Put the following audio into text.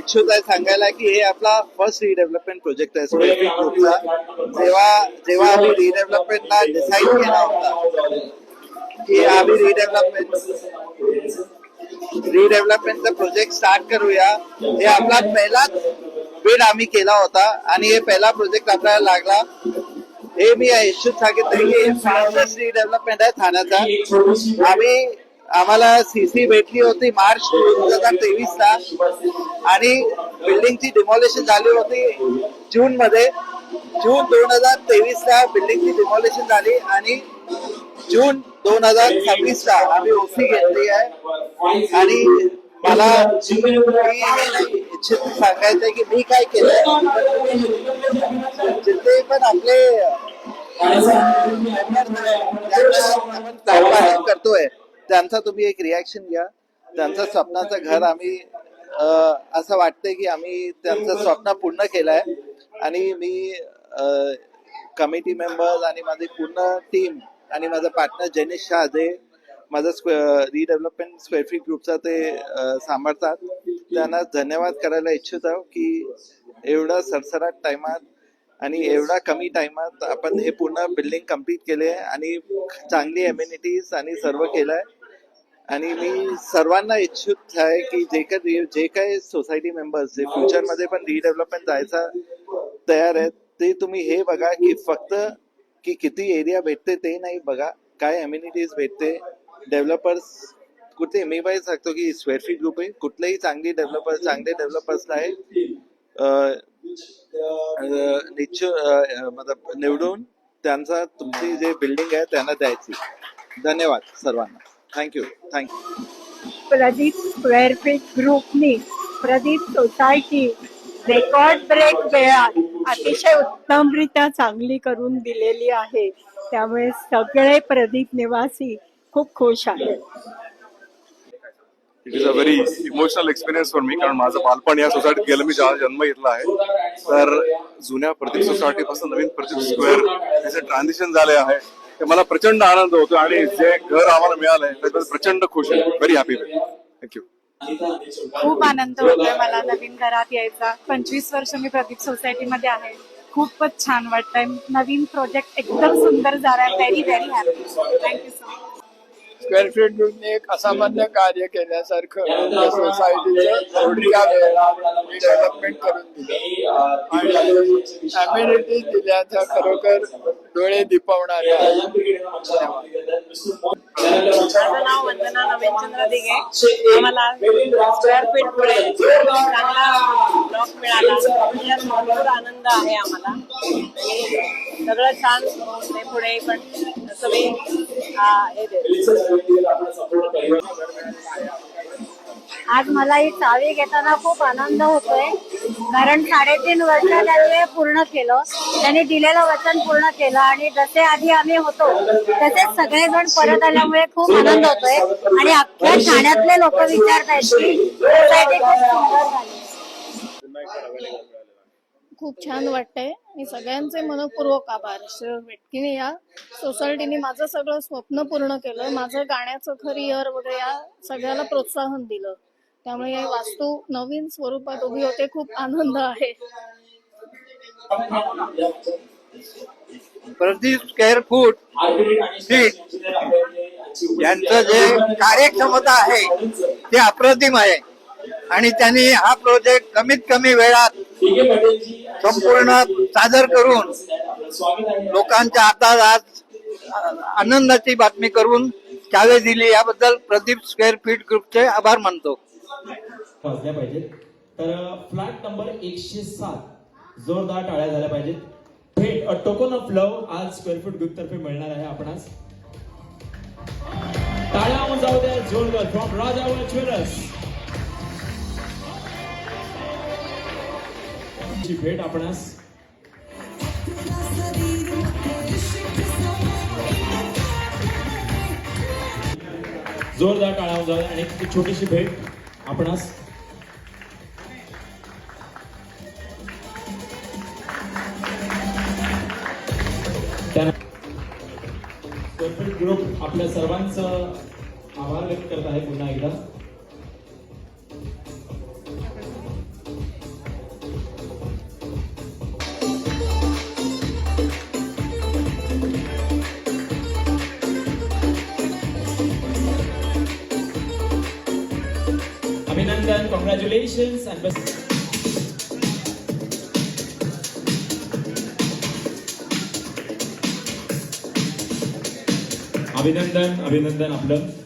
इच्छुक आहे सांगायला की हे आपला फर्स्ट रिडेव्हलपमेंट प्रोजेक्ट आहे स्क्वेअर फीट ग्रुपचा. जेव्हा आम्ही रिडेव्हलपमेंटला डिसाईड केला होता की आम्ही रिडेव्हलपमेंटचा प्रोजेक्ट स्टार्ट करूया, हे आपला पहिलाच बिड आम्ही केला होता आणि हे पहिला प्रोजेक्ट आपल्याला लागला. हे मी इच्छुक सांगितलं की फास्टेस्ट रिडेव्हलपमेंट आहे ठाण्याचा. आम्हाला सीसी भेटली होती मार्च 2023 ला आणि बिल्डिंगची डिमॉलिशन झाली होती जून 2023 ला बिल्डिंगची डिमॉलिशन झाली आणि जून 2026 ला आम्ही ओसी घेतली आहे. आणि मला इच्छित सांगायचंय की मी काय केलंय, जिथे पण आपले आपण करतोय त्यांचा तुम्ही एक रिॲक्शन घ्या. त्यांचं स्वप्नाचं घर आम्ही असं वाटतंय की आम्ही त्यांचं स्वप्न पूर्ण केलंय. आणि मी कमिटी मेंबर्स आणि माझी पूर्ण टीम आणि माझा पार्टनर जैनिश शाह जे माझं रिडेव्हलपमेंट स्क्वेअर फीट ग्रुपचा ते सांभाळतात, त्यांना धन्यवाद करायला इच्छित आहोत की एवढा सरसराट टाइमात आणि एवढा कमी टाइमात आपण हे पूर्ण बिल्डिंग कम्प्लीट केले आणि चांगली एम्युनिटीज आणि सर्व केलंय. आणि मी सर्वांना इच्छुक आहे की जे काही सोसायटी मेंबर्स जे फ्युचरमध्ये पण रिडेव्हलपमेंट जायचा तयार आहेत, ते तुम्ही हे बघा की फक्त की किती एरिया भेटते ते नाही बघा, काय एम्युनिटीज भेटते. डेव्हलपर्स कुठे मी पाहिजे सांगतो की स्क्वेअर फीट ग्रुप आहे, कुठलेही चांगले डेव्हलपर्सला आहे निवडून त्यांचा तुमची जे बिल्डिंग आहे त्यांना द्यायची. धन्यवाद सर्वांना. थँक्यू. प्रदीप स्क्वेअर फीट ग्रुपनी प्रदीप सोसायटी रेकॉर्ड ब्रेक वेळात अतिशय उत्तमरित्या चांगली करून दिलेली आहे. त्यामुळे सगळे प्रदीप निवासी खूप खुश आहेत. It is a very emotional experience for me, कारण माझं बालपण या सोसायटीत गेलं, मी जेव्हा जन्म घेतला आहे. तर जुन्या प्रदीप सोसायटी पासून नवीन प्रदीप स्क्वेअर त्याचे ट्रान्झिशन झाले आहे, ते मला प्रचंड आनंद होतो. आणि जे घर आम्हाला मिळालंय त्याच्यात प्रचंड खुश आहे. Very happy. थँक्यू. खूप आनंद होतोय मला नवीन घरात यायचा. 25 वर्ष मी प्रदीप सोसायटीमध्ये आहे. खूपच छान वाटतंय. नवीन प्रोजेक्ट एकदम सुंदर झालाय. Very very happy. Thank you so much. Square feet ग्रुपने एक असामान्य कार्य केल्यासारखं या सोसायटीचं थोड्या वेळात डेव्हलपमेंट करून दिलं आणि अम्युनिटीज दिल्याचा खरोखर डोळे दिपवणारे आहे. माझं नाव वंदना नवेनचंद्र दिघे. आम्हाला स्क्वेअर फीट मुळे चांगला ब्लॉक मिळाला, यात भरपूर आनंद आहे आम्हाला. सगळं छान होते पुढे पण तुम्ही आज मला ही चावी घेताना खूप आनंद होतोय, कारण 3.5 वर्ष त्यांनी पूर्ण केलं. त्यांनी दिलेलं वचन पूर्ण केलं आणि जसे आधी आम्ही होतो तसेच सगळेजण परत आल्यामुळे खूप आनंद होतोय. आणि अख्ख्या ठाण्यातले लोक विचारतायत की सोसायटी खूप सुंदर झाली. खूप छान वाटतंय आणि सगळ्यांचे मनपूर्वक आभार. वेटकीने या सोसायटीने माझं सगळं स्वप्न पूर्ण केलं. माझं गाण्याचं करिअर वगैरे या सगळ्याला प्रोत्साहन दिलं. त्यामुळे ही वास्तू नवीन स्वरूपात उभी होते. खूप आनंद आहे. प्रदीप स्क्वेअर फूट यांचं जे कार्यक्षमता आहे ते अप्रतिम आहे आणि त्यांनी हा प्रोजेक्ट कमीत कमी वेळात संपूर्ण सादर करून लोकांच्या हातात आज आनंदाची बातमी करून चावी दिली. याबद्दल प्रदीप स्क्वेअर फीट ग्रुपचे आभार मानतो. वाजल्या पाहिजेत. तर फ्लॅट नंबर 107 जोरदार टाळ्या झाल्या पाहिजेत. भेट टोकन ऑफ लव्ह आज स्क्वेअर फीट ग्रुप तर्फे मिळणार आहे आपणास. टाळ्या जाऊ द्या जोरदार फ्रॉम राजावर ज्वेलर्स. भेट आपणास जोरदार टाळ्या जाऊ द्या. आणि एक छोटीशी भेट आपणास. ग्रुप आपल्या सर्वांचं आभार व्यक्त करत आहे पुन्हा एकदा. अभिनंदन, कॉंग्रॅच्युलेशन्स अँड बेस्ट. अभिनंदन, अभिनंदन आपलं.